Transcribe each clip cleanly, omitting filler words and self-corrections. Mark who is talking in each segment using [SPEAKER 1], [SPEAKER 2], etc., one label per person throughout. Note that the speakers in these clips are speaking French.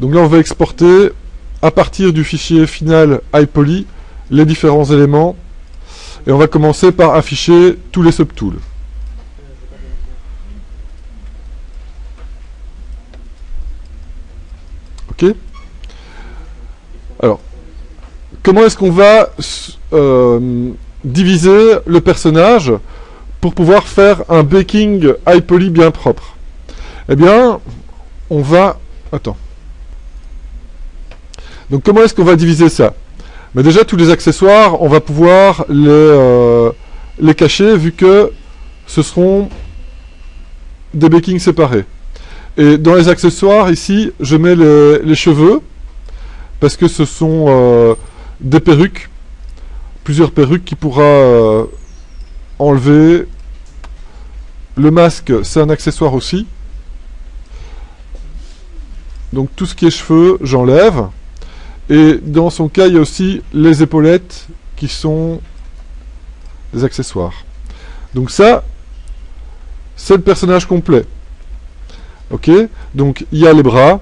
[SPEAKER 1] Donc là, on va exporter à partir du fichier final iPoly les différents éléments. Et on va commencer par afficher tous les subtools. Ok. Alors, comment est-ce qu'on va diviser le personnage pour pouvoir faire un baking iPoly bien propre? Eh bien, on va... Attends. Donc, comment est-ce qu'on va diviser ça? Mais déjà, tous les accessoires, on va pouvoir les cacher vu que ce seront des bakings séparés. Et dans les accessoires, ici, je mets les cheveux parce que ce sont des perruques, plusieurs perruques qui pourra enlever. Le masque, c'est un accessoire aussi. Donc tout ce qui est cheveux, j'enlève. Et dans son cas, il y a aussi les épaulettes qui sont des accessoires. Donc ça, c'est le personnage complet. Ok? Donc il y a les bras,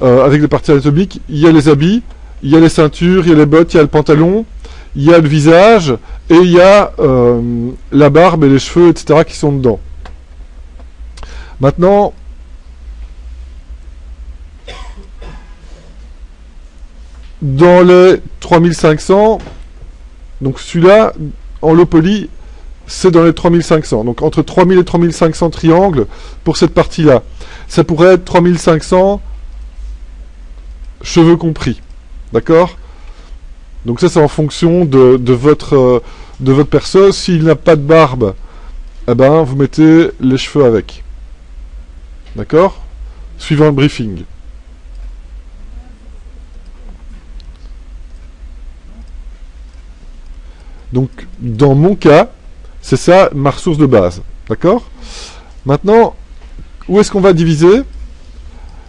[SPEAKER 1] avec des parties anatomiques, il y a les habits, il y a les ceintures, il y a les bottes, il y a le pantalon, il y a le visage, et il y a la barbe et les cheveux, etc. qui sont dedans. Maintenant, dans les 3500, donc celui-là, en low poly, c'est dans les 3500. Donc entre 3000 et 3500 triangles pour cette partie-là. Ça pourrait être 3500 cheveux compris. D'accord? Donc ça, c'est en fonction de votre perso. S'il n'a pas de barbe, eh ben, vous mettez les cheveux avec. D'accord? Suivant le briefing. Donc, dans mon cas, c'est ça ma ressource de base. D'accord? Maintenant, où est-ce qu'on va diviser?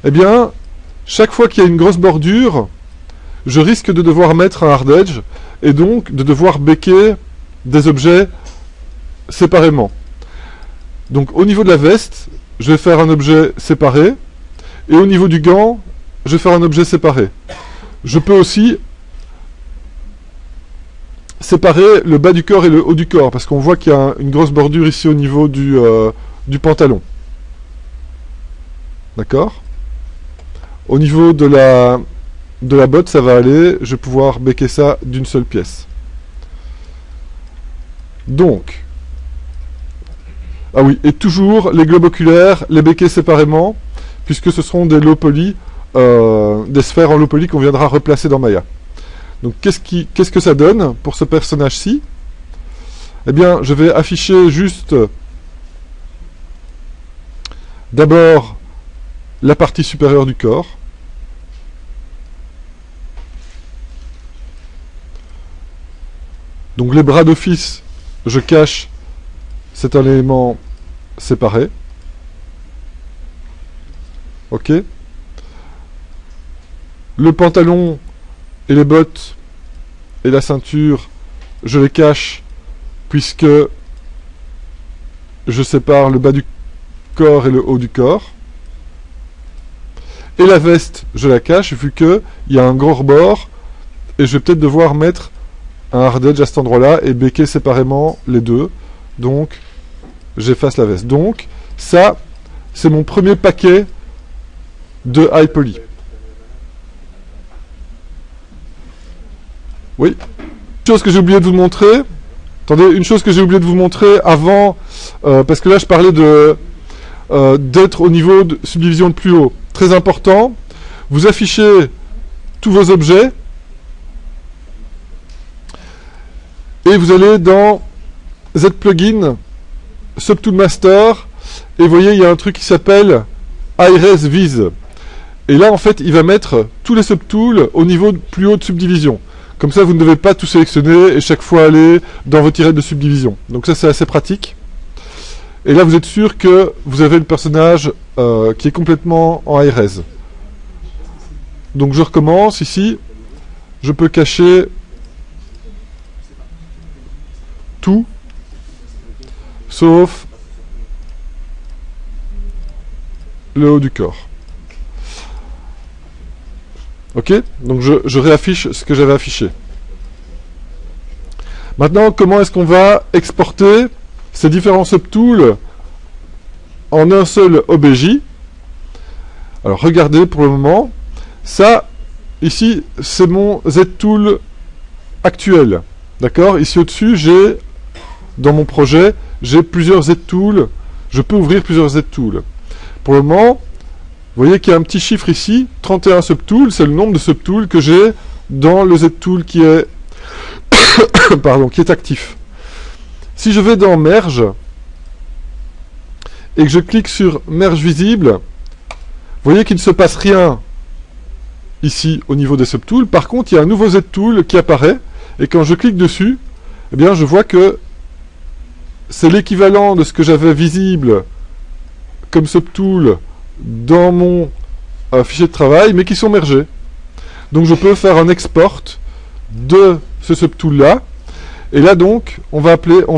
[SPEAKER 1] Eh bien, chaque fois qu'il y a une grosse bordure, je risque de devoir mettre un hard edge et donc de devoir baker des objets séparément. Donc, au niveau de la veste, je vais faire un objet séparé et au niveau du gant, je vais faire un objet séparé. Je peux aussi séparer le bas du corps et le haut du corps, parce qu'on voit qu'il y a une grosse bordure ici au niveau du pantalon. D'accord? Au niveau de la botte, ça va aller, je vais pouvoir baker ça d'une seule pièce. Donc, ah oui, et toujours les globes oculaires, les baker séparément, puisque ce seront des low poly, des sphères en low poly qu'on viendra replacer dans Maya. Donc qu'est-ce que ça donne pour ce personnage-ci? Eh bien, je vais afficher juste d'abord la partie supérieure du corps. Donc les bras d'office, je cache, c'est un élément séparé. Ok. Le pantalon et les bottes et la ceinture, je les cache puisque je sépare le bas du corps et le haut du corps. Et la veste, je la cache vu qu'il y a un gros rebord et je vais peut-être devoir mettre un hard edge à cet endroit-là et baker séparément les deux. Donc, j'efface la veste. Donc, ça, c'est mon premier paquet de iPoly. Oui. Une chose que j'ai oublié de vous montrer. Attendez, une chose que j'ai oublié de vous montrer avant, parce que là je parlais d'être au niveau de subdivision le plus haut. Très important. Vous affichez tous vos objets et vous allez dans Z-Plugin, Subtool Master, et vous voyez, il y a un truc qui s'appelle iRes Vise. Et là, en fait, il va mettre tous les subtools au niveau plus haut de subdivision. Comme ça, vous ne devez pas tout sélectionner et chaque fois aller dans vos tirets de subdivision. Donc ça, c'est assez pratique. Et là, vous êtes sûr que vous avez le personnage qui est complètement en iRes. Donc je recommence ici. Je peux cacher tout, sauf le haut du corps. Ok? Donc je réaffiche ce que j'avais affiché. Maintenant, comment est-ce qu'on va exporter ces différents subtools en un seul OBJ? Alors regardez pour le moment. Ça, ici, c'est mon Z-Tool actuel. D'accord? Ici au-dessus, j'ai, dans mon projet, j'ai plusieurs Z-Tools. Je peux ouvrir plusieurs Z-Tools. Pour le moment, vous voyez qu'il y a un petit chiffre ici, 31 subtools, c'est le nombre de subtools que j'ai dans le Z-Tool qui est pardon, qui est actif. Si je vais dans Merge et que je clique sur Merge visible, vous voyez qu'il ne se passe rien ici au niveau des subtools. Par contre, il y a un nouveau Z-Tool qui apparaît et quand je clique dessus, eh bien, je vois que c'est l'équivalent de ce que j'avais visible comme subtool dans mon fichier de travail, mais qui sont mergés. Donc je peux faire un export de ce subtool là. Et là donc, on va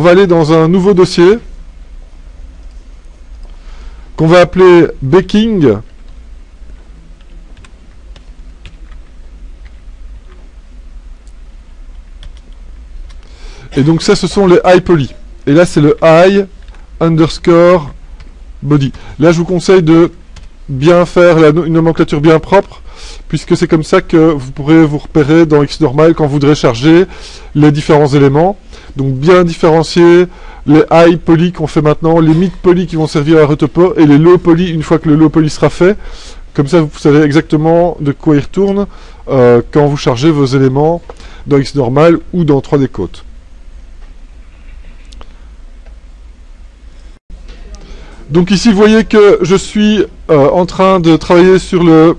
[SPEAKER 1] aller dans un nouveau dossier qu'on va appeler baking. Et donc ça, ce sont les iPoly. Et là, c'est le i_body. Là, je vous conseille de bien faire une nomenclature bien propre, puisque c'est comme ça que vous pourrez vous repérer dans Xnormal quand vous voudrez charger les différents éléments. Donc bien différencier les high poly qu'on fait maintenant, les mid poly qui vont servir à retopo, et les low poly une fois que le low poly sera fait. Comme ça, vous savez exactement de quoi il retourne quand vous chargez vos éléments dans Xnormal ou dans 3D Coat. Donc ici, vous voyez que je suis en train de travailler sur le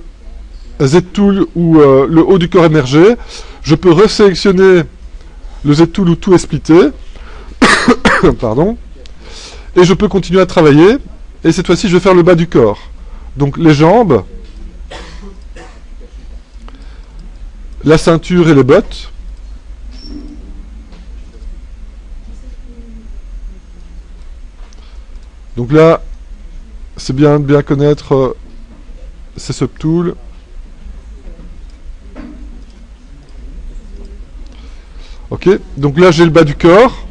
[SPEAKER 1] Z-Tool ou le haut du corps émergé. Je peux resélectionner le Z-Tool où tout est splitté. Pardon. Et je peux continuer à travailler. Et cette fois-ci, je vais faire le bas du corps. Donc les jambes, la ceinture et les bottes. Donc là, c'est bien de bien connaître ces subtools. Ok, donc là j'ai le bas du corps.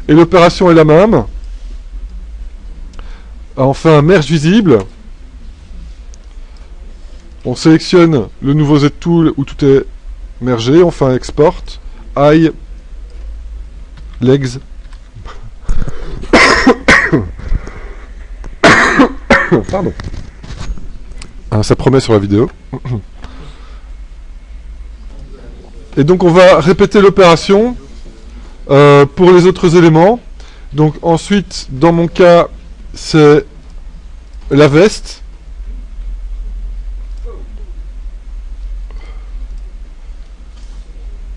[SPEAKER 1] Et l'opération est la même. On fait un merge visible. On sélectionne le nouveau Z-Tool où tout est mergé. On fait un export. Eye, legs. Pardon. Ah, ça promet sur la vidéo. Et donc on va répéter l'opération pour les autres éléments. Donc ensuite, dans mon cas, c'est la veste.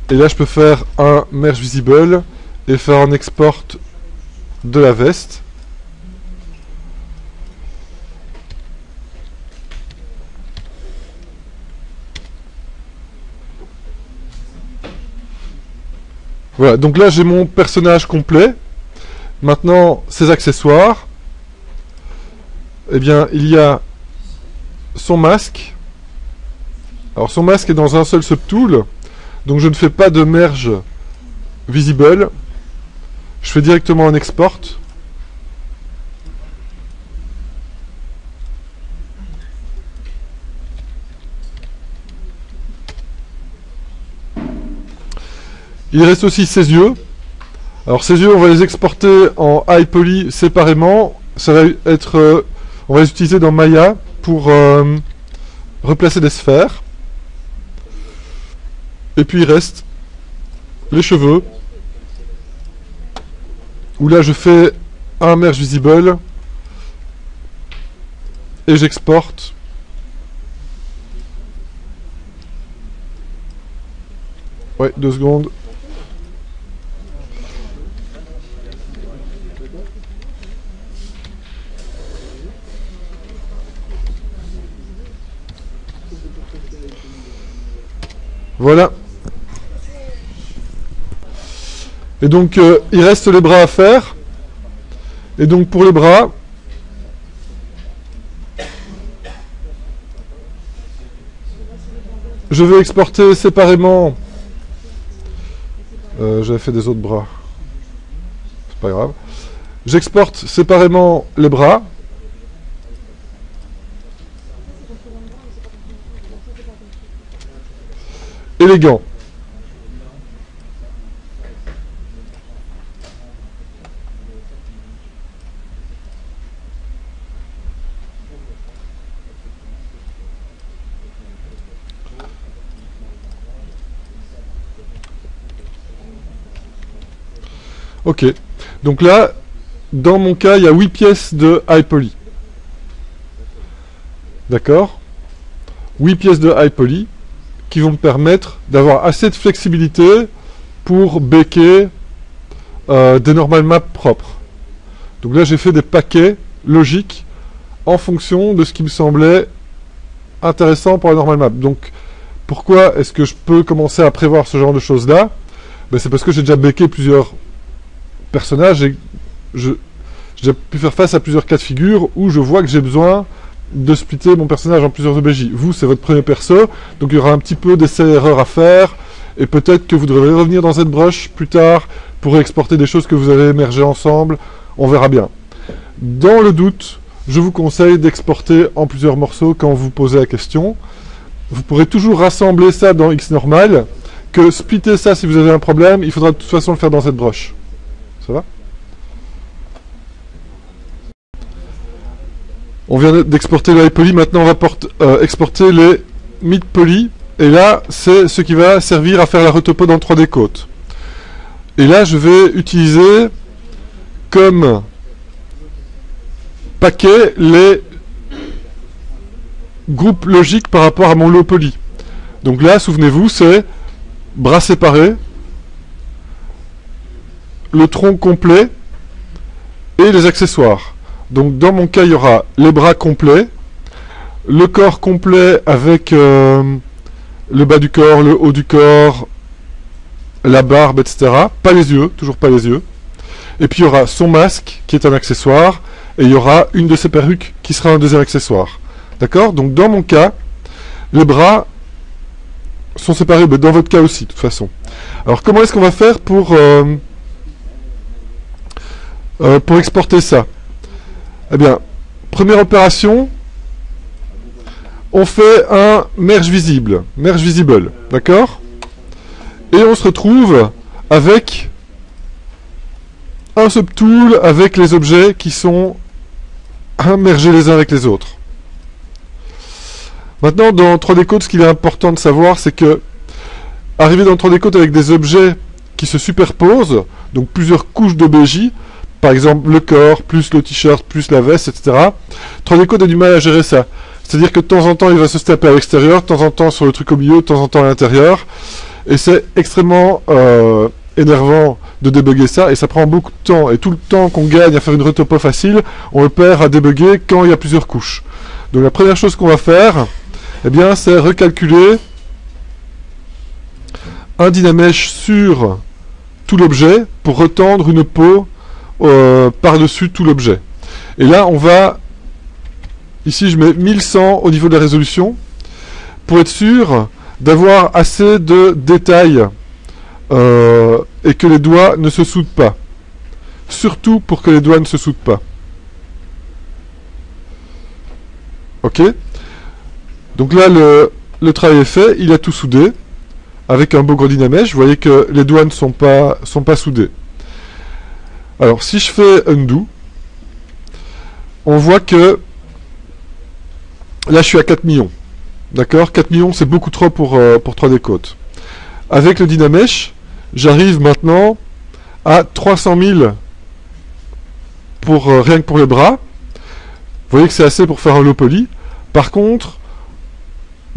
[SPEAKER 1] Et là, je peux faire un merge visible et faire un export de la veste. Voilà, donc là j'ai mon personnage complet. Maintenant, ses accessoires. Eh bien, il y a son masque. Alors son masque est dans un seul subtool. Donc je ne fais pas de merge visible. Je fais directement un export. Il reste aussi ses yeux. Alors ces yeux, on va les exporter en iPoly séparément. Ça va être, on va les utiliser dans Maya pour replacer des sphères. Et puis il reste les cheveux, où là je fais un merge visible et j'exporte. Ouais, 2 secondes. Voilà. Et donc, il reste les bras à faire. Et donc, pour les bras, je vais exporter séparément. J'avais fait des autres bras. C'est pas grave. J'exporte séparément les bras. Et les gants. Ok. Donc là, dans mon cas, il y a 8 pièces de high poly. D'accord? 8 pièces de high poly qui vont me permettre d'avoir assez de flexibilité pour baker des normal maps propres. Donc là, j'ai fait des paquets logiques en fonction de ce qui me semblait intéressant pour la normal map. Donc, pourquoi est-ce que je peux commencer à prévoir ce genre de choses-là? Ben, c'est parce que j'ai déjà baké plusieurs personnages et j'ai déjà pu faire face à plusieurs cas de figure où je vois que j'ai besoin de splitter mon personnage en plusieurs OBJ. Vous, c'est votre premier perso, donc il y aura un petit peu d'essais-erreurs à faire, et peut-être que vous devrez revenir dans ZBrush plus tard pour exporter des choses que vous avez émergées ensemble, on verra bien. Dans le doute, je vous conseille d'exporter en plusieurs morceaux quand vous posez la question. Vous pourrez toujours rassembler ça dans Xnormal, que splitter ça si vous avez un problème, il faudra de toute façon le faire dans ZBrush. Ça va ? On vient d'exporter le high poly, maintenant on va exporter les mid poly, et là c'est ce qui va servir à faire la retopo dans 3D Coat. Et là je vais utiliser comme paquet les groupes logiques par rapport à mon low poly. Donc là, souvenez-vous, c'est bras séparés, le tronc complet et les accessoires. Donc dans mon cas, il y aura les bras complets, le corps complet avec le bas du corps, le haut du corps, la barbe, etc. Pas les yeux, toujours pas les yeux. Et puis il y aura son masque qui est un accessoire, et il y aura une de ses perruques qui sera un deuxième accessoire. D'accord? Donc dans mon cas, les bras sont séparés, mais dans votre cas aussi, de toute façon. Alors comment est-ce qu'on va faire pour exporter ça? Eh bien, première opération, on fait un merge visible, d'accord? Et on se retrouve avec un subtool avec les objets qui sont mergés les uns avec les autres. Maintenant, dans 3D Coat, ce qu'il est important de savoir, c'est que arriver dans 3D Coat avec des objets qui se superposent, donc plusieurs couches d'OBJ, par exemple le corps, plus le t-shirt, plus la veste, etc. 3D Coat a du mal à gérer ça. C'est-à-dire que de temps en temps, il va se taper à l'extérieur, de temps en temps sur le truc au milieu, de temps en temps à l'intérieur. Et c'est extrêmement énervant de débugger ça, et ça prend beaucoup de temps. Et tout le temps qu'on gagne à faire une retopo facile, on le perd à débugger quand il y a plusieurs couches. Donc la première chose qu'on va faire, eh bien, c'est recalculer un Dynamesh sur tout l'objet pour retendre une peau par-dessus tout l'objet. Et là, on va... Ici, je mets 1100 au niveau de la résolution pour être sûr d'avoir assez de détails et que les doigts ne se soudent pas. Surtout pour que les doigts ne se soudent pas. Ok? Donc là, le travail est fait, il a tout soudé avec un beau gros Dynamesh. Vous voyez que les doigts ne sont pas soudés. Alors, si je fais undo, on voit que là, je suis à 4 millions. D'accord? 4 millions, c'est beaucoup trop pour 3D Coat. Avec le Dynamesh, j'arrive maintenant à 300 000 rien que pour les bras. Vous voyez que c'est assez pour faire un low poly. Par contre,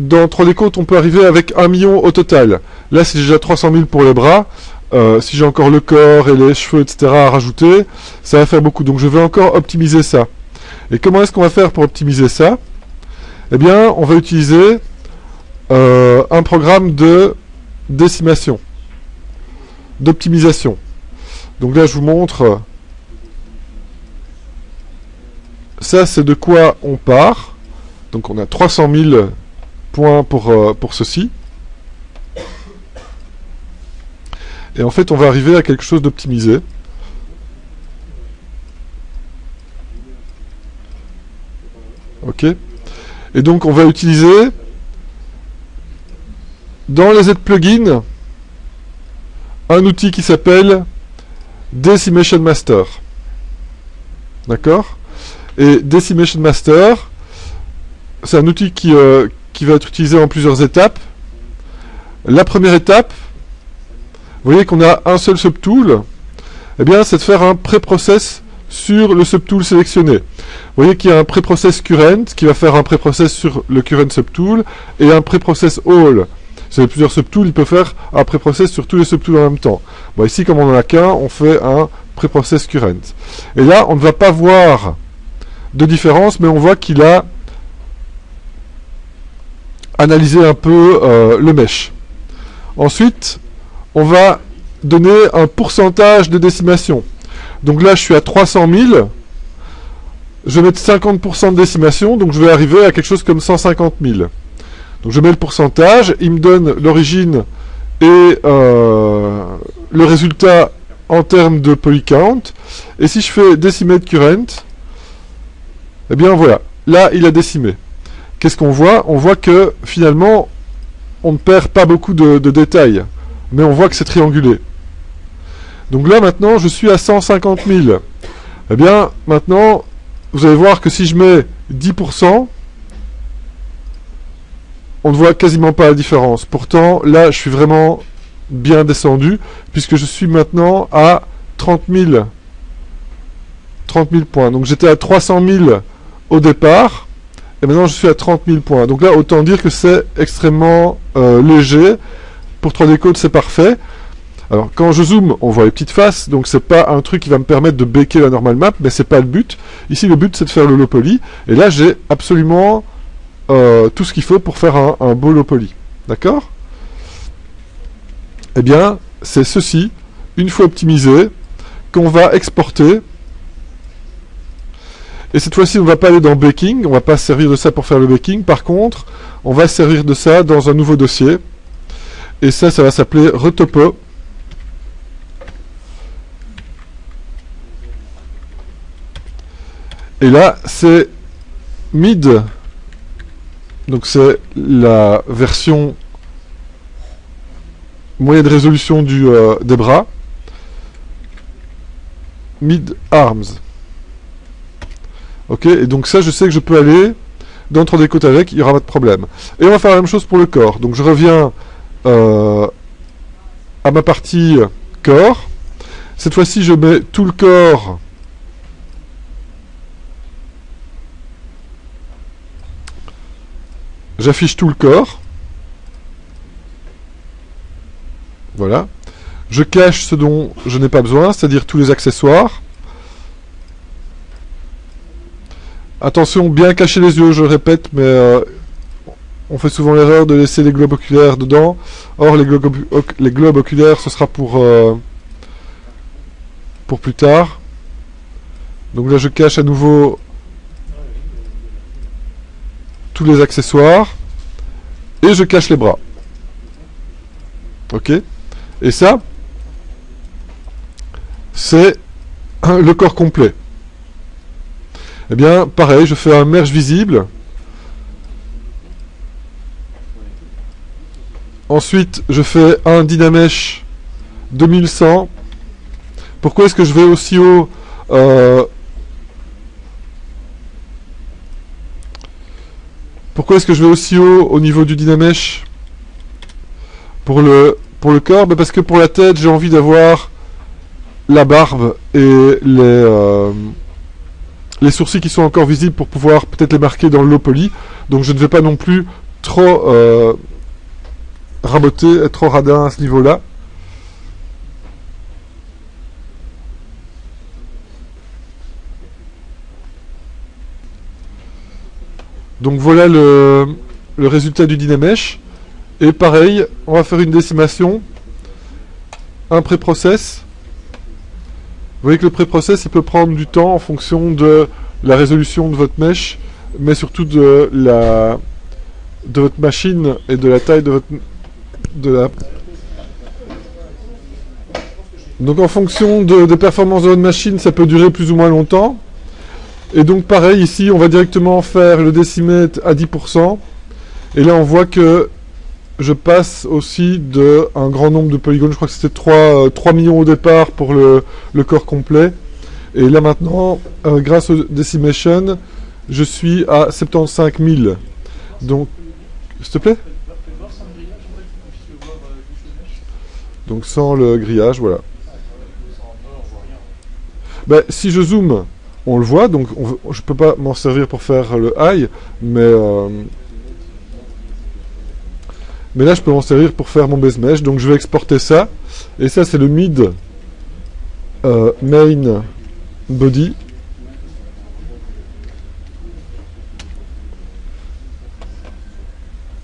[SPEAKER 1] dans 3D Coat, on peut arriver avec 1 million au total. Là, c'est déjà 300 000 pour les bras. Si j'ai encore le corps et les cheveux, etc. à rajouter, ça va faire beaucoup. Donc je vais encore optimiser ça. Et comment est-ce qu'on va faire pour optimiser ça? Eh bien, on va utiliser un programme de décimation, d'optimisation. Donc là, je vous montre. Ça, c'est de quoi on part. Donc on a 300 000 points pour ceci. Et en fait, on va arriver à quelque chose d'optimisé. Ok. Et donc, on va utiliser dans les Z-plugins un outil qui s'appelle Decimation Master. D'accord? Et Decimation Master, c'est un outil qui va être utilisé en plusieurs étapes. La première étape, vous voyez qu'on a un seul subtool, eh bien, c'est de faire un pré-process sur le subtool sélectionné. Vous voyez qu'il y a un pré-process current qui va faire un pré-process sur le current subtool et un pré-process all. Si vous avez plusieurs subtools, il peut faire un pré-process sur tous les subtools en même temps. Bon, ici, comme on n'en a qu'un, on fait un pré-process current. Et là, on ne va pas voir de différence, mais on voit qu'il a analysé un peu le mesh. Ensuite, on va donner un pourcentage de décimation. Donc là, je suis à 300 000. Je vais mettre 50% de décimation, donc je vais arriver à quelque chose comme 150 000. Donc je mets le pourcentage, il me donne l'origine et le résultat en termes de polycount. Et si je fais decimate current, eh bien voilà, là il a décimé. Qu'est-ce qu'on voit? On voit que finalement, on ne perd pas beaucoup de détails, mais on voit que c'est triangulé. Donc là maintenant, je suis à 150 000. Eh bien, maintenant, vous allez voir que si je mets 10%, on ne voit quasiment pas la différence. Pourtant, là, je suis vraiment bien descendu, puisque je suis maintenant à 30 000 points. Donc j'étais à 300 000 au départ, et maintenant je suis à 30 000 points. Donc là, autant dire que c'est extrêmement léger. Pour 3D Code, c'est parfait. Alors, quand je zoome, on voit les petites faces, donc c'est pas un truc qui va me permettre de baker la normal map, mais c'est pas le but. Ici, le but, c'est de faire le low poly, et là, j'ai absolument tout ce qu'il faut pour faire un beau low poly. D'accord? Eh bien, c'est ceci, une fois optimisé, qu'on va exporter. Et cette fois-ci, on ne va pas aller dans baking, on ne va pas se servir de ça pour faire le baking. Par contre, on va se servir de ça dans un nouveau dossier. Et ça va s'appeler retopo. Et là, c'est mid. Donc c'est la version moyenne résolution des bras. Mid arms. Ok, et donc ça, je sais que je peux aller dans 3D Code avec, il n'y aura pas de problème. Et on va faire la même chose pour le corps. Donc je reviens à ma partie corps. Cette fois-ci, je mets tout le corps. J'affiche tout le corps. Voilà. Je cache ce dont je n'ai pas besoin, c'est-à-dire tous les accessoires. Attention, bien cacher les yeux, je répète, mais on fait souvent l'erreur de laisser les globes oculaires dedans. Or, les globes oculaires, ce sera pour plus tard. Donc là, je cache à nouveau tous les accessoires. Et je cache les bras. Ok? Et ça, c'est le corps complet. Eh bien, pareil, je fais un merge visible. Ensuite, je fais un Dynamesh 2100. Pourquoi est-ce que je vais aussi haut Pourquoi est-ce que je vais aussi haut au niveau du Dynamesh pour le corps? Parce que pour la tête, j'ai envie d'avoir la barbe et les sourcils qui sont encore visibles pour pouvoir peut-être les marquer dans le low poly. Donc je ne vais pas non plus trop raboter, être trop radin à ce niveau-là. Donc voilà le résultat du Dynamesh. Et pareil, on va faire une décimation, un pré-process. Vous voyez que le pré-process, il peut prendre du temps en fonction de la résolution de votre mesh, mais surtout de votre machine et de la taille de Donc en fonction des performances de votre machine, ça peut durer plus ou moins longtemps. Et donc pareil, ici, on va directement faire le décimètre à 10%. Et là, on voit que je passe aussi d'un grand nombre de polygones. Je crois que c'était 3 millions au départ pour le corps complet. Et là maintenant, grâce au Decimation, je suis à 75 000. Donc, s'il te plaît? Donc sans le grillage, voilà. Ben, si je zoome, on le voit, donc je ne peux pas m'en servir pour faire le high, mais là je peux m'en servir pour faire mon base mesh. Donc je vais exporter ça, et ça c'est le mid main body.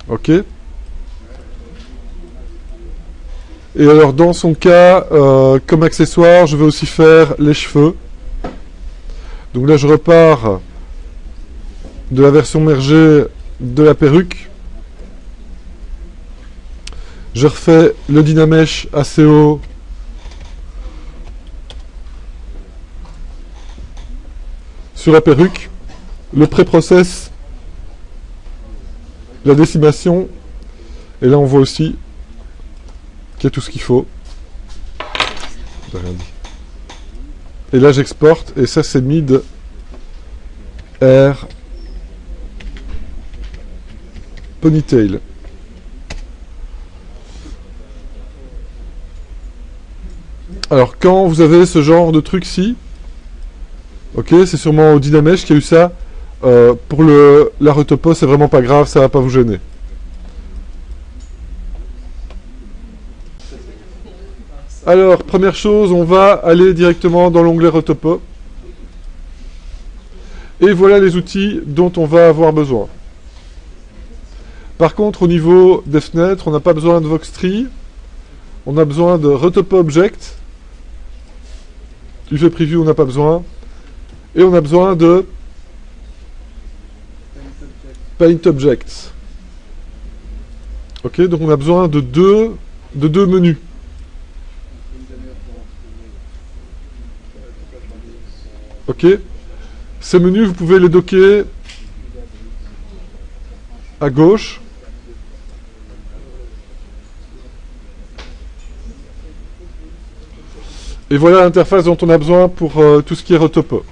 [SPEAKER 1] Ok. Et alors dans son cas, comme accessoire, je vais aussi faire les cheveux. Donc là je repars de la version mergée de la perruque. Je refais le Dynamesh assez haut. Sur la perruque. Le pré-process, la décimation. Et là on voit aussi qu'il y a tout ce qu'il faut. J'ai rien dit. Et là j'exporte, et ça c'est mid air ponytail. Alors quand vous avez ce genre de truc-ci, ok, c'est sûrement au Dynamesh qui a eu ça. Pour la retopo, c'est vraiment pas grave, ça va pas vous gêner. Alors, première chose, on va aller directement dans l'onglet Retopo. Et voilà les outils dont on va avoir besoin. Par contre, au niveau des fenêtres, on n'a pas besoin de Voxtree. On a besoin de Retopo Object. Du fait preview, on n'a pas besoin. Et on a besoin de Paint Objects. Ok, donc on a besoin de deux menus. Ok. Ces menus, vous pouvez les docker à gauche. Et voilà l'interface dont on a besoin pour tout ce qui est Retopo.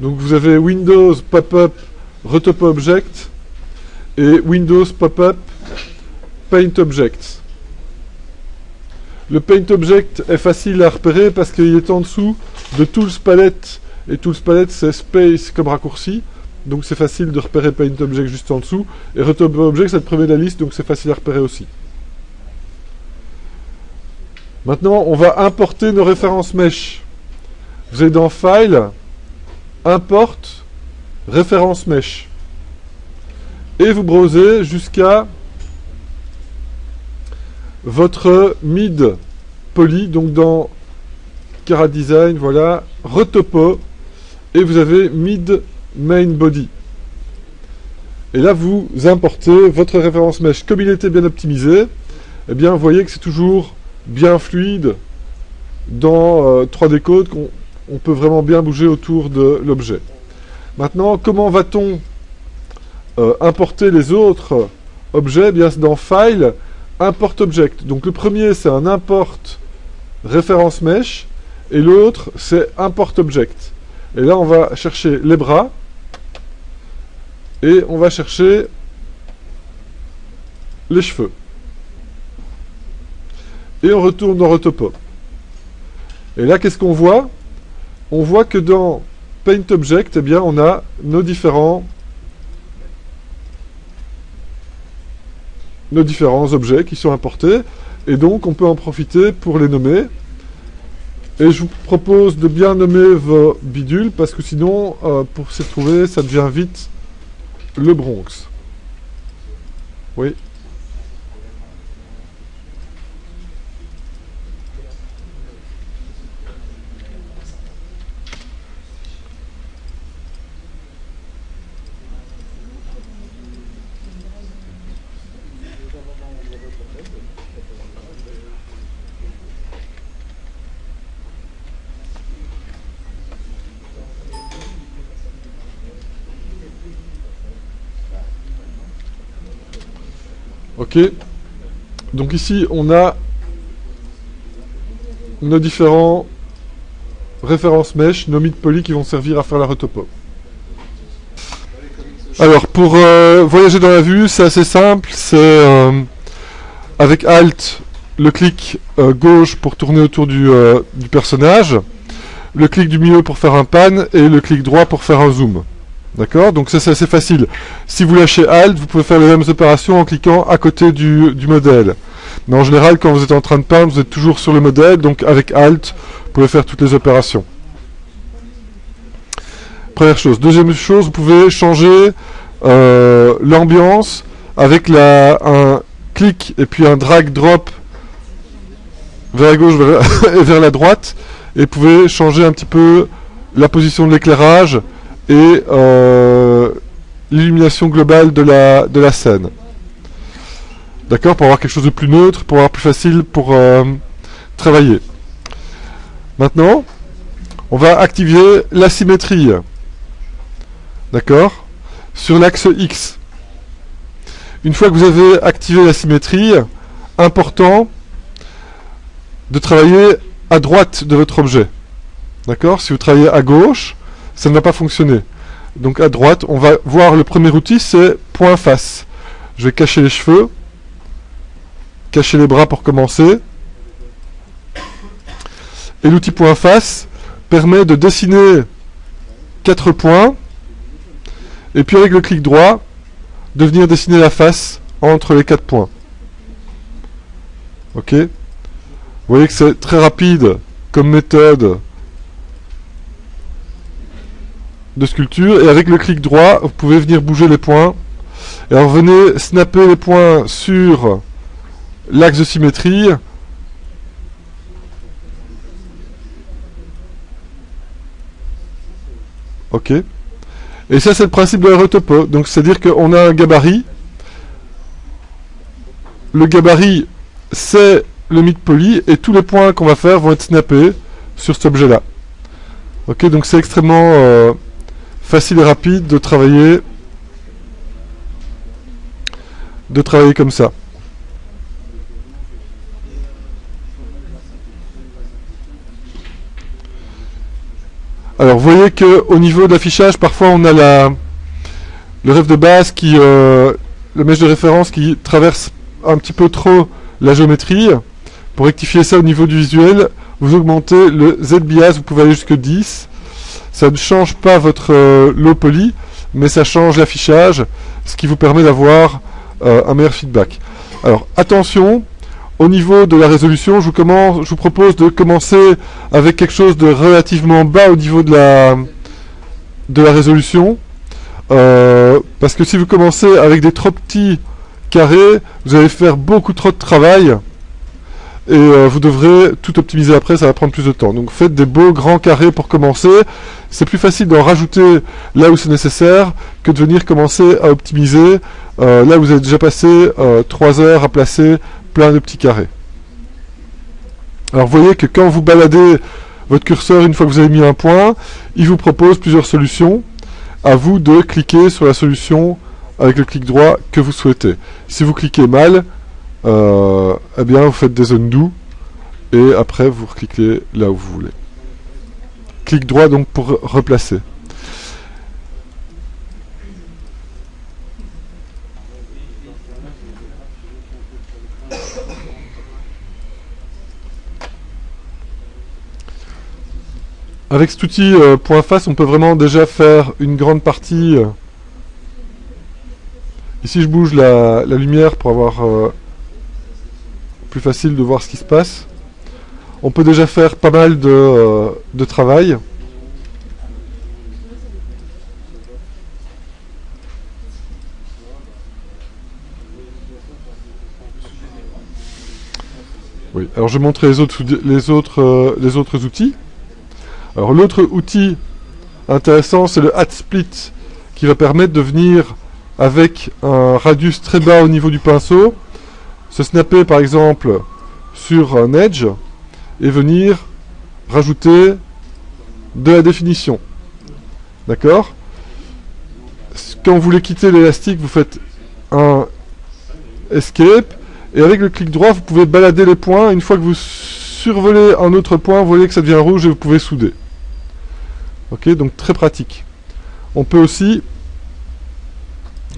[SPEAKER 1] Donc vous avez Windows Pop-up Retopo Object et Windows Pop-up Paint Object. Le Paint Object est facile à repérer parce qu'il est en dessous de Tools Palette. Et Tools Palette, c'est Space comme raccourci. Donc c'est facile de repérer Paint Object juste en dessous. Et Retopo Object, c'est le premier de la liste, donc c'est facile à repérer aussi. Maintenant, on va importer nos références mesh. Vous allez dans File, Import, Référence mesh. Et vous browsez jusqu'à votre mid poly, donc dans Cara Design, voilà, Retopo, et vous avez mid main body. Et là, vous importez votre référence mesh. Comme il était bien optimisé, eh bien, vous voyez que c'est toujours bien fluide dans 3D Code, qu'on peut vraiment bien bouger autour de l'objet. Maintenant, comment va-t-on importer les autres objets? Eh bien, c'est dans File, Import Object. Donc le premier, c'est un import référence mesh, et l'autre, c'est Import Object. Et là, on va chercher les bras, et on va chercher les cheveux. Et on retourne dans Retopo. Et là, qu'est-ce qu'on voit? On voit que dans Paint Object, eh bien, on a nos différents objets qui sont importés. Et donc, on peut en profiter pour les nommer. Et je vous propose de bien nommer vos bidules, parce que sinon, pour s'y retrouver, ça devient vite le Bronx. Oui. Ok. Donc ici, on a nos différents références mesh, nos mid-poly qui vont servir à faire la retopo. Alors, pour voyager dans la vue, c'est assez simple. C'est avec Alt, le clic gauche pour tourner autour du personnage, le clic du milieu pour faire un pan et le clic droit pour faire un zoom. D'accord? Donc ça, c'est assez facile. Si vous lâchez Alt, vous pouvez faire les mêmes opérations en cliquant à côté du modèle. Mais en général, quand vous êtes en train de peindre, vous êtes toujours sur le modèle, donc avec Alt, vous pouvez faire toutes les opérations. Première chose. Deuxième chose, vous pouvez changer l'ambiance avec un clic et puis un drag-drop vers la gauche et vers la droite. Et vous pouvez changer un petit peu la position de l'éclairage et l'illumination globale de la scène. D'accord? Pour avoir quelque chose de plus neutre, pour avoir plus facile pour travailler. Maintenant, on va activer la symétrie. D'accord? Sur l'axe X. Une fois que vous avez activé la symétrie, important de travailler à droite de votre objet. D'accord? Si vous travaillez à gauche, ça ne va pas fonctionner. Donc à droite, on va voir le premier outil, c'est point face. Je vais cacher les cheveux, cacher les bras pour commencer. Et l'outil point face permet de dessiner 4 points. Et puis avec le clic droit, de venir dessiner la face entre les 4 points. Ok? Vous voyez que c'est très rapide comme méthode de sculpture. Et avec le clic droit, vous pouvez venir bouger les points. Et alors venez snapper les points sur l'axe de symétrie. Ok? Et ça, c'est le principe de la retopo. Donc, c'est-à-dire qu'on a un gabarit. Le gabarit, c'est le mid-poly. Et tous les points qu'on va faire vont être snappés sur cet objet-là. Ok, donc c'est extrêmement facile et rapide de travailler comme ça. Alors, vous voyez qu'au niveau de l'affichage, parfois on a le ref de base le mesh de référence qui traverse un petit peu trop la géométrie. Pour rectifier ça au niveau du visuel, vous augmentez le Z-bias, vous pouvez aller jusqu'à 10. Ça ne change pas votre low poly, mais ça change l'affichage, ce qui vous permet d'avoir un meilleur feedback. Alors, attention, au niveau de la résolution, je vous propose de commencer avec quelque chose de relativement bas au niveau de la résolution. Parce que si vous commencez avec des trop petits carrés, vous allez faire beaucoup trop de travail. Et vous devrez tout optimiser après, ça va prendre plus de temps. Donc faites des beaux grands carrés pour commencer. C'est plus facile d'en rajouter là où c'est nécessaire que de venir commencer à optimiser là où vous avez déjà passé 3 heures à placer plein de petits carrés. Alors vous voyez que quand vous baladez votre curseur une fois que vous avez mis un point, il vous propose plusieurs solutions. À vous de cliquer sur la solution avec le clic droit que vous souhaitez. Si vous cliquez mal, eh bien vous faites des undo et après vous recliquez là où vous voulez. Clic droit donc pour replacer. Avec cet outil point face, on peut vraiment déjà faire une grande partie. Ici, je bouge la lumière pour avoir plus facile de voir ce qui se passe. On peut déjà faire pas mal de travail. Oui. Alors, je vais montrer les autres outils. Alors l'autre outil intéressant, c'est le Hat Split, qui va permettre de venir avec un radius très bas au niveau du pinceau, se snapper par exemple sur un edge, et venir rajouter de la définition. D'accord? Quand vous voulez quitter l'élastique, vous faites un Escape, et avec le clic droit, vous pouvez balader les points. Une fois que vous survolez un autre point, vous voyez que ça devient rouge et vous pouvez souder. Ok, donc très pratique. On peut aussi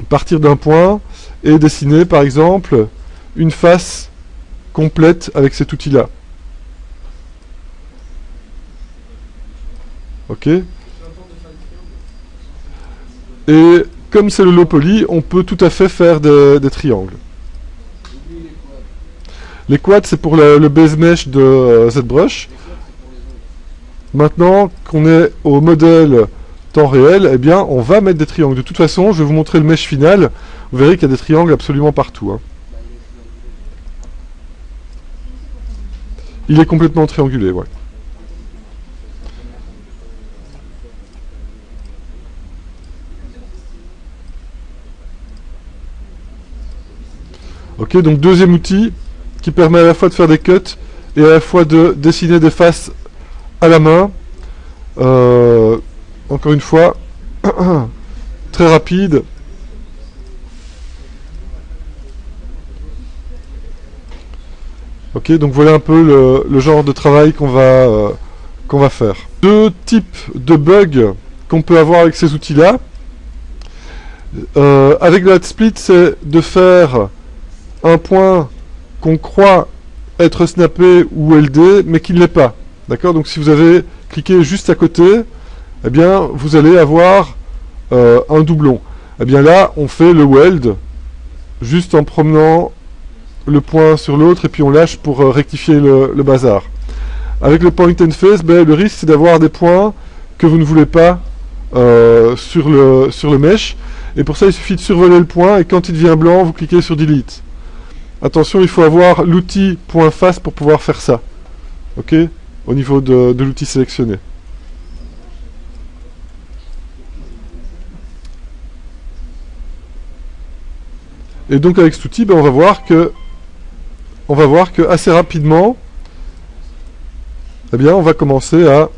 [SPEAKER 1] partir d'un point et dessiner, par exemple, une face complète avec cet outil-là. Ok. Et comme c'est le low poly, on peut tout à fait faire des triangles. Les quads, c'est pour le base mesh de ZBrush. Maintenant qu'on est au modèle temps réel, eh bien, on va mettre des triangles. De toute façon, je vais vous montrer le mesh final. Vous verrez qu'il y a des triangles absolument partout. Hein. Il est complètement triangulé, ouais. Ok, donc deuxième outil qui permet à la fois de faire des cuts et à la fois de dessiner des faces à la main. Encore une fois, très rapide. Ok, donc voilà un peu le genre de travail qu'on va faire. Deux types de bugs qu'on peut avoir avec ces outils-là. Avec le split, c'est de faire un point qu'on croit être snappé ou LD, mais qui ne l'est pas. D'accord? Donc si vous avez cliqué juste à côté, eh bien, vous allez avoir un doublon. Eh bien là, on fait le weld, juste en promenant le point sur l'autre, et puis on lâche pour rectifier le bazar. Avec le point and face, ben, le risque c'est d'avoir des points que vous ne voulez pas sur le mesh. Et pour ça, il suffit de survoler le point, et quand il devient blanc, vous cliquez sur Delete. Attention, il faut avoir l'outil point face pour pouvoir faire ça. Ok? Au niveau de l'outil sélectionné. Et donc avec cet outil, ben, on va voir que assez rapidement, eh bien, on va commencer à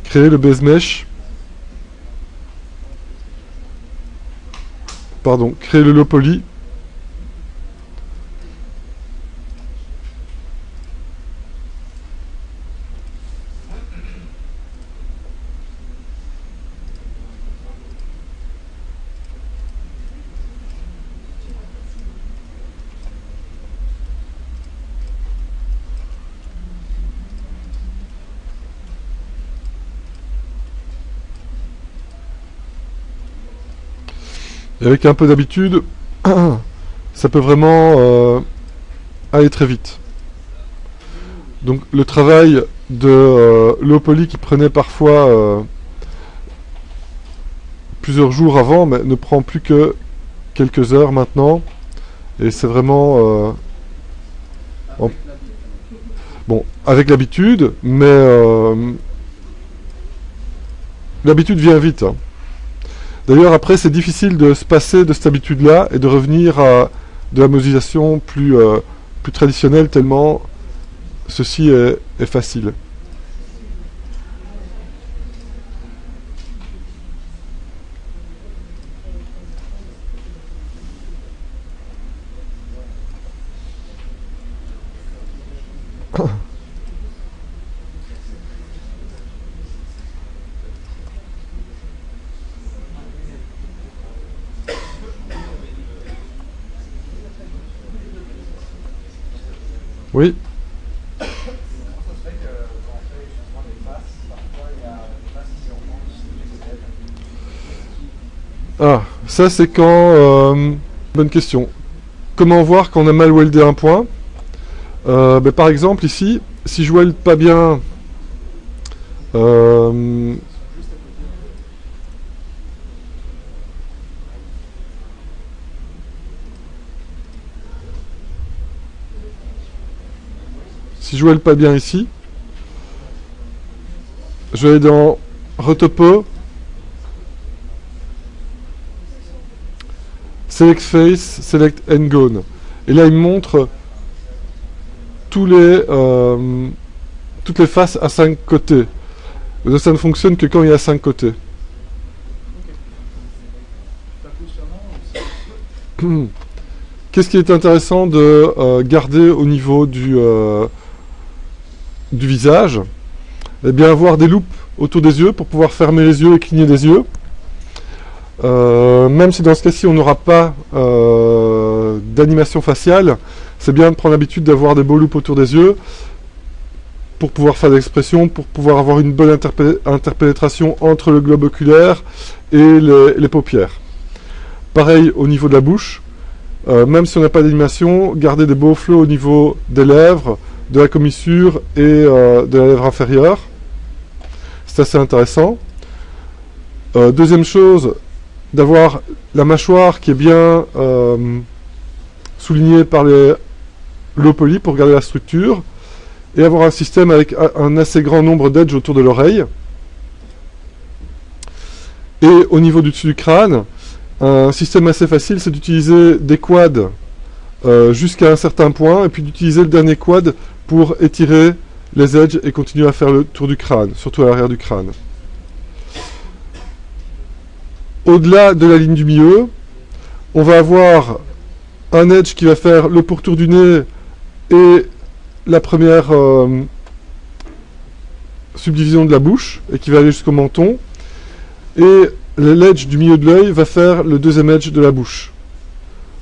[SPEAKER 1] créer le base mesh. Pardon, créer le low poly. Et avec un peu d'habitude, ça peut vraiment aller très vite. Donc le travail de low poly qui prenait parfois plusieurs jours avant, mais ne prend plus que quelques heures maintenant. Et c'est vraiment... bon, avec l'habitude, mais l'habitude vient vite. Hein. D'ailleurs, après, c'est difficile de se passer de cette habitude-là et de revenir à de la modélisation plus traditionnelle, tellement ceci est facile. Oui. Ah, ça c'est quand... bonne question. Comment voir qu'on a mal weldé un point? Ben, par exemple ici, si je weld pas bien... si je weld pas bien ici, je vais aller dans Retopo, Select Face, Select End Gone. Et là, il me montre toutes les faces à 5 côtés. Mais ça ne fonctionne que quand il y a 5 côtés. qu'est-ce qui est intéressant de garder au niveau du visage? Eh bien, avoir des loupes autour des yeux pour pouvoir fermer les yeux et cligner des yeux. Même si dans ce cas-ci on n'aura pas d'animation faciale, c'est bien de prendre l'habitude d'avoir des beaux loupes autour des yeux pour pouvoir faire des expressions, pour pouvoir avoir une bonne interpénétration entre le globe oculaire et les paupières. Pareil au niveau de la bouche, même si on n'a pas d'animation, garder des beaux flots au niveau des lèvres, de la commissure et de la lèvre inférieure. C'est assez intéressant. Deuxième chose, d'avoir la mâchoire qui est bien soulignée par les low poly pour garder la structure, et avoir un système avec un assez grand nombre d'edges autour de l'oreille. Et au niveau du dessus du crâne, un système assez facile, c'est d'utiliser des quads jusqu'à un certain point, et puis d'utiliser le dernier quad pour étirer les edges et continuer à faire le tour du crâne, surtout à l'arrière du crâne. Au-delà de la ligne du milieu, on va avoir un edge qui va faire le pourtour du nez et la première subdivision de la bouche, et qui va aller jusqu'au menton. Et l'edge du milieu de l'œil va faire le deuxième edge de la bouche.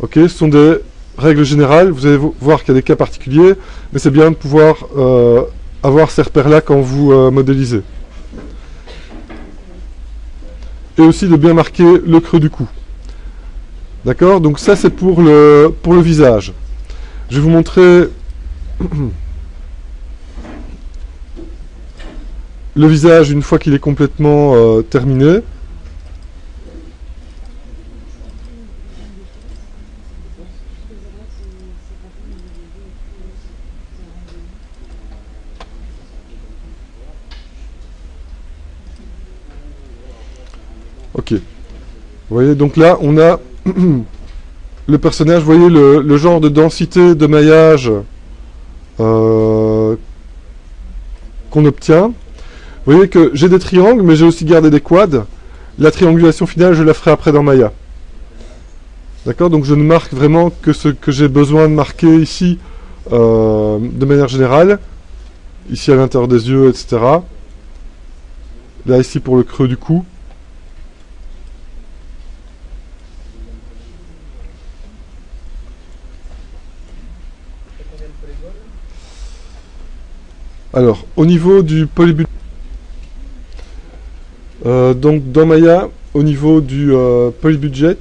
[SPEAKER 1] Ok, ce sont des règles générales, vous allez voir qu'il y a des cas particuliers, mais c'est bien de pouvoir avoir ces repères-là quand vous modélisez. Et aussi de bien marquer le creux du cou. D'accord? Donc ça c'est pour le visage. Je vais vous montrer le visage une fois qu'il est complètement terminé. Ok. Vous voyez, donc là, on a le personnage, vous voyez le genre de densité de maillage qu'on obtient. Vous voyez que j'ai des triangles, mais j'ai aussi gardé des quads. La triangulation finale, je la ferai après dans Maya. D'accord? Donc je ne marque vraiment que ce que j'ai besoin de marquer ici de manière générale. Ici à l'intérieur des yeux, etc. Là, ici pour le creux du cou. Alors, au niveau du polybudget, donc dans Maya, au niveau du polybudget,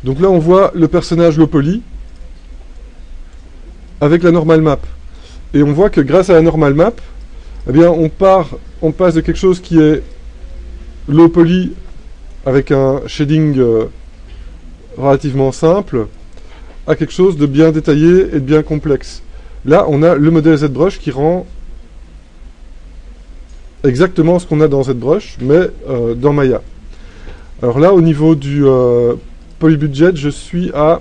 [SPEAKER 1] donc là on voit le personnage low poly avec la normal map. Et on voit que grâce à la normal map, eh bien on passe de quelque chose qui est low poly avec un shading relativement simple à quelque chose de bien détaillé et de bien complexe. Là on a le modèle ZBrush qui rend exactement ce qu'on a dans ZBrush, mais dans Maya. Alors là au niveau du polybudget, je suis à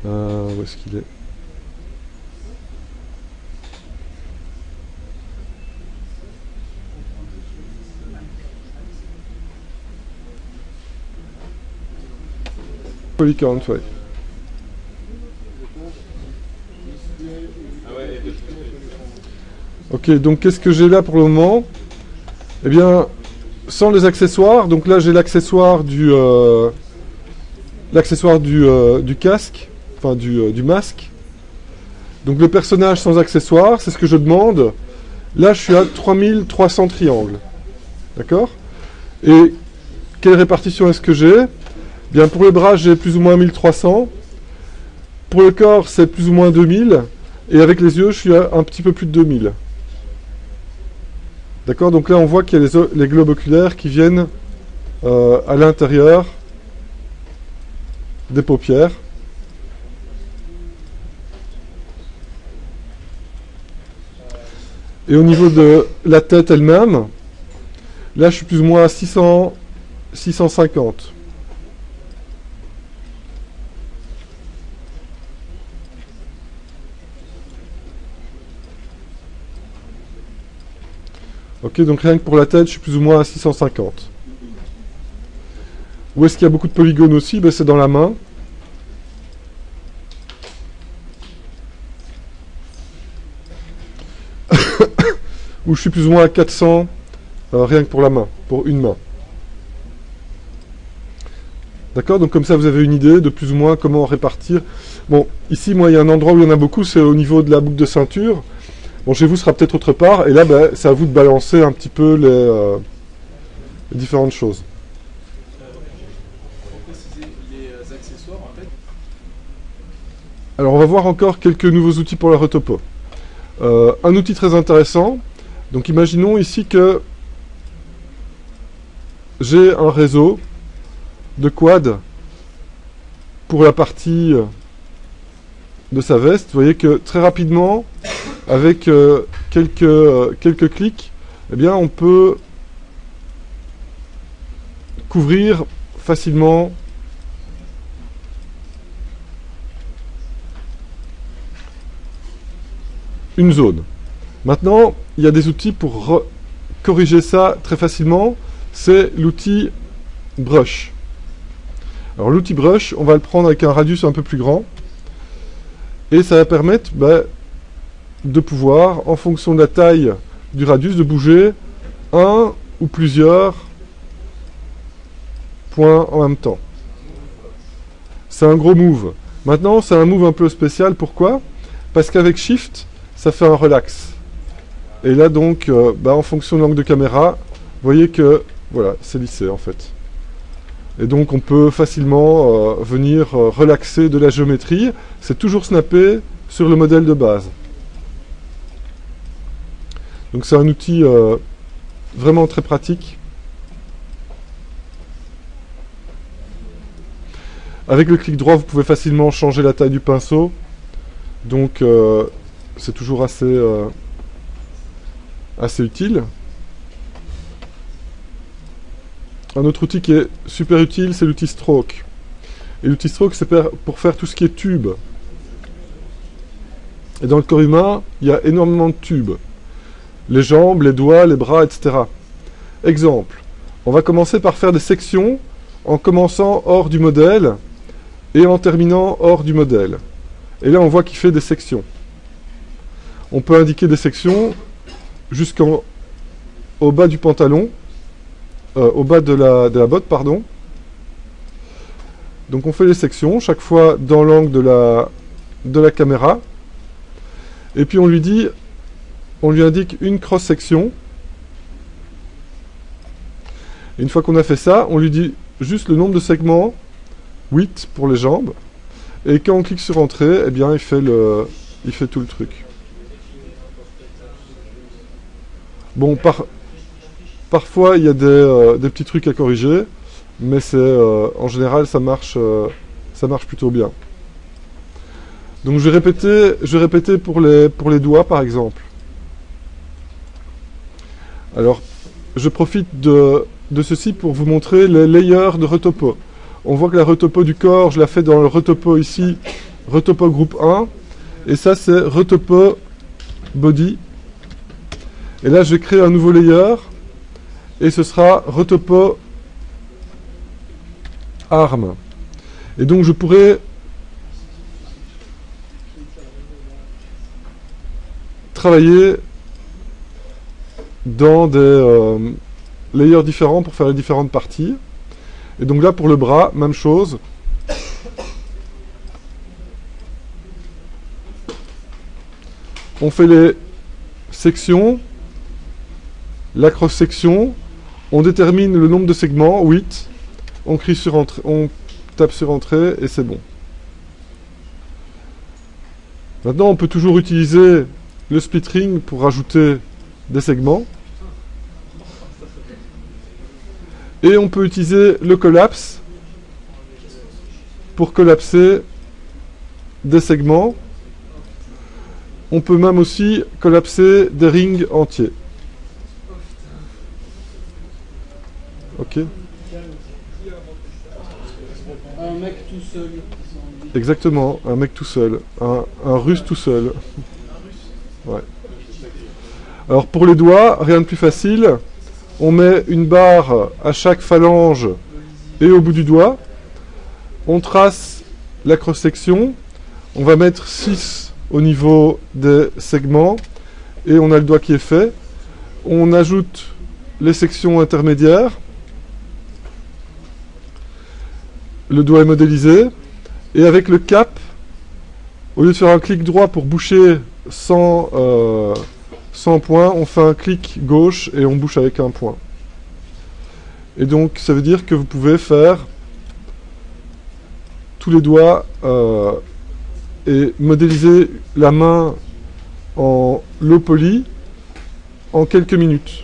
[SPEAKER 1] où est-ce qu'il est? Polycount, ouais. Ok, donc qu'est-ce que j'ai là pour le moment? Eh bien, sans les accessoires, donc là j'ai l'accessoire du casque, enfin du masque. Donc le personnage sans accessoires, c'est ce que je demande. Là je suis à 3300 triangles. D'accord? Et quelle répartition est-ce que j'ai? Bien, pour les bras j'ai plus ou moins 1300. Pour le corps c'est plus ou moins 2000. Et avec les yeux je suis à un petit peu plus de 2000. D'accord, donc là on voit qu'il y a les globes oculaires qui viennent à l'intérieur des paupières. Et au niveau de la tête elle-même, là je suis plus ou moins à 600, 650. Ok, donc rien que pour la tête, je suis plus ou moins à 650. Où est-ce qu'il y a beaucoup de polygones aussi? Ben, c'est dans la main. Où je suis plus ou moins à 400, rien que pour la main, pour une main. D'accord? Donc comme ça, vous avez une idée de plus ou moins comment répartir. Bon, ici, moi, il y a un endroit où il y en a beaucoup, c'est au niveau de la boucle de ceinture. Bon, chez vous, ce sera peut-être autre part. Et là, ben, c'est à vous de balancer un petit peu les différentes choses.
[SPEAKER 2] Pour préciser les accessoires, en fait.
[SPEAKER 1] Alors, on va voir encore quelques nouveaux outils pour la retopo. Un outil très intéressant. Donc, imaginons ici que j'ai un réseau de quad pour la partie de sa veste. Vous voyez que très rapidement, avec quelques clics, eh bien, on peut couvrir facilement une zone. Maintenant, il y a des outils pour corriger ça très facilement. C'est l'outil brush. Alors l'outil brush, on va le prendre avec un radius un peu plus grand. Et ça va permettre de pouvoir, en fonction de la taille du radius, de bouger un ou plusieurs points en même temps. C'est un gros move. Maintenant, c'est un move un peu spécial. Pourquoi? Parce qu'avec Shift, ça fait un relax. Et là, donc, en fonction de l'angle de caméra, vous voyez que, voilà, c'est lissé, en fait. Et donc, on peut facilement venir relaxer de la géométrie. C'est toujours snappé sur le modèle de base. Donc, c'est un outil vraiment très pratique. Avec le clic droit, vous pouvez facilement changer la taille du pinceau. Donc, c'est toujours assez utile. Un autre outil qui est super utile, c'est l'outil Stroke. Et l'outil Stroke, c'est pour faire tout ce qui est tube. Et dans le corps humain, il y a énormément de tubes. Les jambes, les doigts, les bras, etc. Exemple, on va commencer par faire des sections en commençant hors du modèle et en terminant hors du modèle. Et là, on voit qu'il fait des sections. On peut indiquer des sections jusqu'au bas du pantalon, au bas de la botte, pardon. Donc on fait les sections, chaque fois dans l'angle de la caméra. Et puis on lui indique une cross-section. Une fois qu'on a fait ça, on lui dit juste le nombre de segments, 8 pour les jambes. Et quand on clique sur Entrée, eh bien il fait tout le truc. Bon, parfois il y a des petits trucs à corriger, mais en général ça marche plutôt bien. Donc je vais répéter pour les doigts par exemple. Alors je profite de ceci pour vous montrer les layers de retopo. On voit que la retopo du corps, je la fais dans le retopo ici, retopo groupe 1, et ça c'est retopo body. Et là, je vais créer un nouveau layer, et ce sera retopo arm. Et donc, je pourrais travailler dans des layers différents pour faire les différentes parties. Et donc là, pour le bras, même chose. On fait les sections. La cross-section, on détermine le nombre de segments, 8, on tape sur Entrée et c'est bon. Maintenant, on peut toujours utiliser le split ring pour rajouter des segments. Et on peut utiliser le collapse pour collapser des segments. On peut même aussi collapser des rings entiers. Ok.
[SPEAKER 2] Un mec tout seul.
[SPEAKER 1] Exactement, un mec tout seul, un russe tout seul. Ouais. Alors pour les doigts, rien de plus facile. On met une barre à chaque phalange et au bout du doigt. On trace la cross-section. On va mettre 6 au niveau des segments. Et on a le doigt qui est fait. On ajoute les sections intermédiaires. Le doigt est modélisé. Et avec le cap, au lieu de faire un clic droit pour boucher sans point, on fait un clic gauche et on bouche avec un point. Et donc ça veut dire que vous pouvez faire tous les doigts et modéliser la main en low poly en quelques minutes.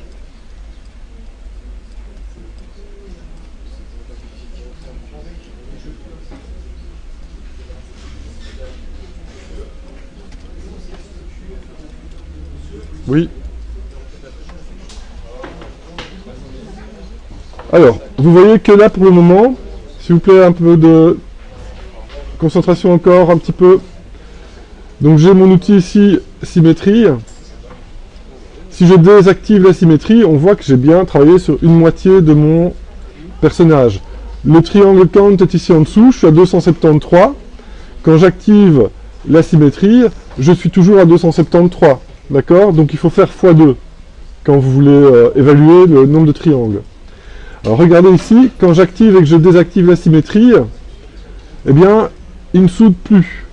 [SPEAKER 1] Oui. Alors, vous voyez que là pour le moment, s'il vous plaît, un peu de concentration encore, un petit peu. Donc j'ai mon outil ici, symétrie. Si je désactive la symétrie, on voit que j'ai bien travaillé sur une moitié de mon personnage. Le triangle count est ici en dessous, je suis à 273. Quand j'active la symétrie, je suis toujours à 273. D'accord? Donc il faut faire x2 quand vous voulez évaluer le nombre de triangles. Alors regardez ici, quand j'active et que je désactive la symétrie, eh bien, il ne soude plus.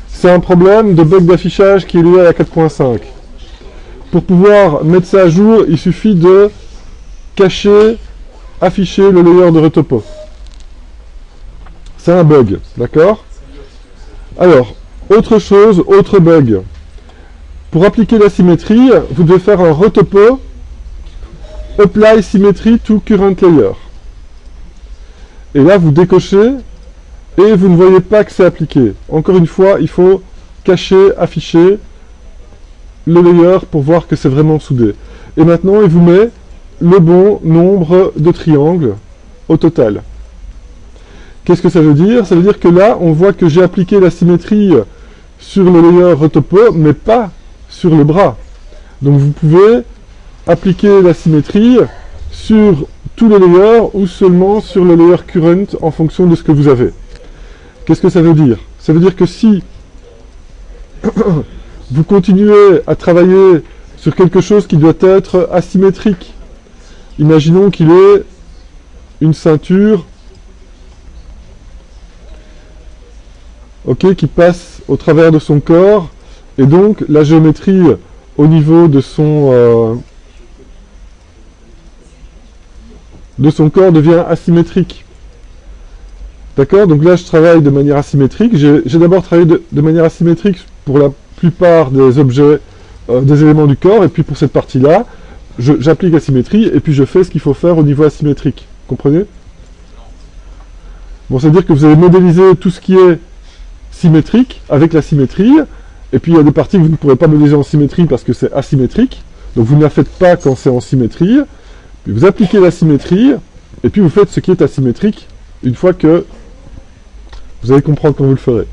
[SPEAKER 1] C'est un problème de bug d'affichage qui est lié à la 4.5. Pour pouvoir mettre ça à jour, il suffit de cacher, afficher le layer de retopo. C'est un bug, d'accord? Alors, autre chose, autre bug. Pour appliquer la symétrie, vous devez faire un retopo Apply Symmetry to Current Layer. Et là, vous décochez et vous ne voyez pas que c'est appliqué. Encore une fois, il faut cacher, afficher le layer pour voir que c'est vraiment soudé. Et maintenant, il vous met le bon nombre de triangles au total. Qu'est-ce que ça veut dire? Ça veut dire que là, on voit que j'ai appliqué la symétrie sur le layer retopo, mais pas sur le bras. Donc vous pouvez appliquer la symétrie sur tous les layers ou seulement sur le layer current en fonction de ce que vous avez. Qu'est-ce que ça veut dire? Ça veut dire que si vous continuez à travailler sur quelque chose qui doit être asymétrique, imaginons qu'il ait une ceinture qui passe au travers de son corps, et donc la géométrie au niveau de son corps devient asymétrique. D'accord? Donc là je travaille de manière asymétrique. J'ai d'abord travaillé de manière asymétrique pour la plupart des objets, des éléments du corps, et puis pour cette partie-là, j'applique la symétrie, et puis je fais ce qu'il faut faire au niveau asymétrique. Comprenez? Bon, c'est-à-dire que vous avez modélisé tout ce qui est symétrique avec la symétrie, et puis il y a des parties que vous ne pourrez pas modéliser en symétrie parce que c'est asymétrique, donc vous ne la faites pas quand c'est en symétrie, puis vous appliquez la symétrie, et puis vous faites ce qui est asymétrique une fois que vous allez comprendre quand vous le ferez.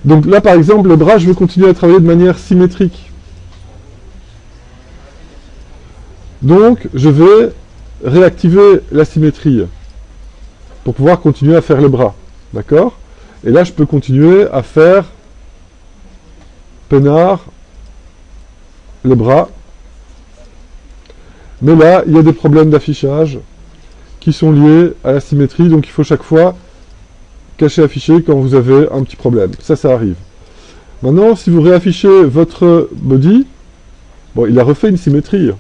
[SPEAKER 1] Donc là par exemple, le bras, je veux continuer à travailler de manière symétrique. Donc je vais réactiver la symétrie pour pouvoir continuer à faire le bras. D'accord? Et là je peux continuer à faire peinard le bras. Mais là, il y a des problèmes d'affichage qui sont liés à la symétrie, donc il faut chaque fois cacher, afficher quand vous avez un petit problème. Ça arrive. Maintenant, si vous réaffichez votre body, bon, il a refait une symétrie,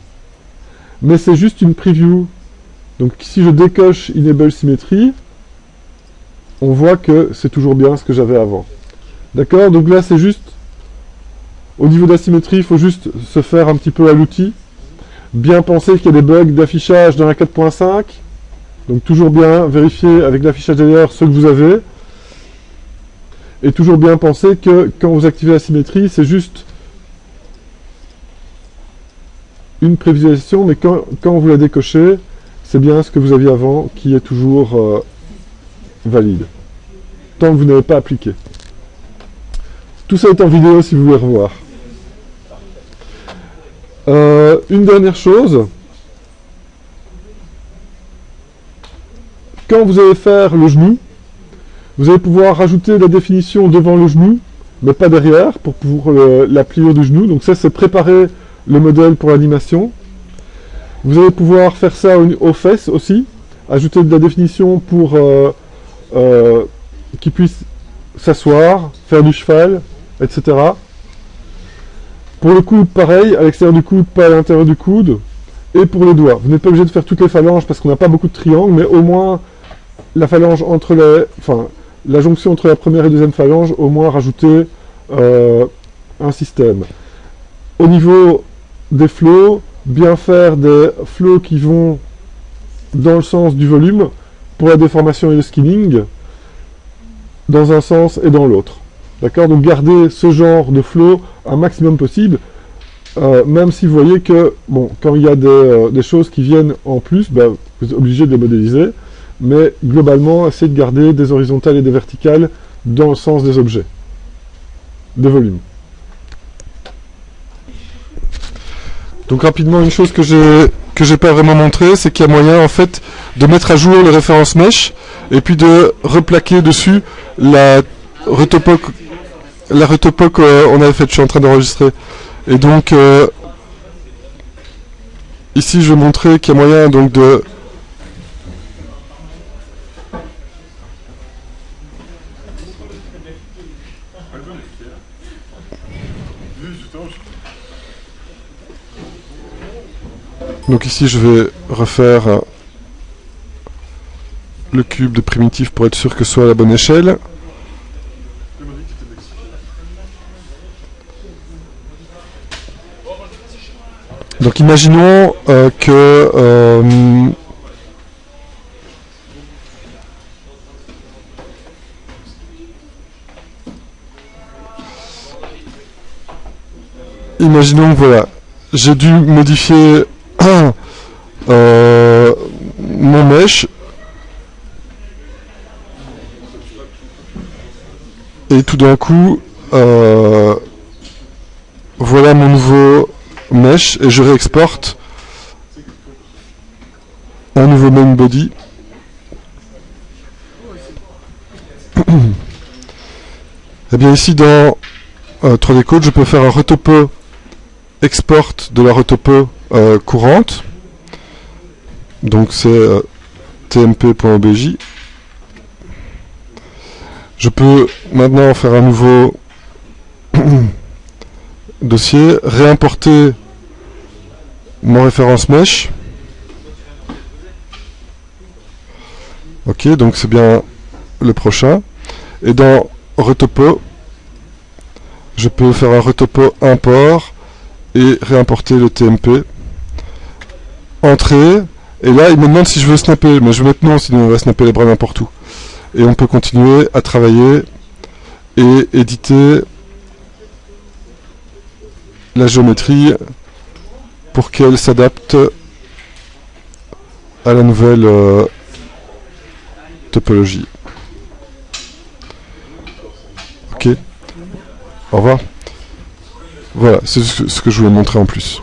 [SPEAKER 1] mais c'est juste une preview. Donc si je décoche Enable Symmetry, on voit que c'est toujours bien ce que j'avais avant. D'accord? Donc là, c'est juste, au niveau de la symétrie, il faut juste se faire un petit peu à l'outil. Bien penser qu'il y a des bugs d'affichage dans la 4.5. Donc toujours bien vérifier avec l'affichage d'ailleurs ce que vous avez. Et toujours bien penser que quand vous activez la symétrie, c'est juste une prévisualisation, mais quand vous la décochez, c'est bien ce que vous aviez avant qui est toujours valide. Tant que vous n'avez pas appliqué. Tout ça est en vidéo si vous voulez revoir. Une dernière chose. Quand vous allez faire le genou, vous allez pouvoir rajouter la définition devant le genou, mais pas derrière, pour la pliure du genou. Donc ça, c'est préparer le modèle pour l'animation. Vous allez pouvoir faire ça aux fesses aussi, ajouter de la définition pour qu'il puisse s'asseoir, faire du cheval, etc. Pour le coude, pareil, à l'extérieur du coude, pas à l'intérieur du coude. Et pour les doigts. Vous n'êtes pas obligé de faire toutes les phalanges parce qu'on n'a pas beaucoup de triangles, mais au moins la phalange entre les... Enfin, la jonction entre la première et deuxième phalange, au moins rajouter un système. Au niveau des flots, bien faire des flots qui vont dans le sens du volume pour la déformation et le skinning, dans un sens et dans l'autre. D'accord? Donc garder ce genre de flow un maximum possible, même si vous voyez que, bon, quand il y a des choses qui viennent en plus, ben, vous êtes obligé de les modéliser, mais globalement, essayez de garder des horizontales et des verticales dans le sens des objets, des volumes. Donc rapidement, une chose que j'ai pas vraiment montré, c'est qu'il y a moyen en fait de mettre à jour les références mesh et puis de replaquer dessus la retopo qu'on avait faite. Je suis en train d'enregistrer. Et donc ici, je vais montrer qu'il y a moyen donc de donc ici, je vais refaire le cube de primitif pour être sûr que ce soit à la bonne échelle. Donc imaginons que imaginons que voilà, j'ai dû modifier mon mesh et tout d'un coup voilà mon nouveau mesh et je réexporte un nouveau main body. Et bien ici dans 3D Code, je peux faire un retopo export de la retopo courante. Donc c'est tmp.obj. Je peux maintenant faire un nouveau dossier, réimporter mon référence mesh. Ok, donc c'est bien le prochain. Et dans retopo, je peux faire un retopo import et réimporter le TMP. Entrée, et là il me demande si je veux snapper, mais je vais mettre non, sinon on va snapper les bras n'importe où. Et on peut continuer à travailler et éditer la géométrie pour qu'elle s'adapte à la nouvelle topologie. Ok, au revoir. Voilà, c'est ce que je voulais montrer en plus.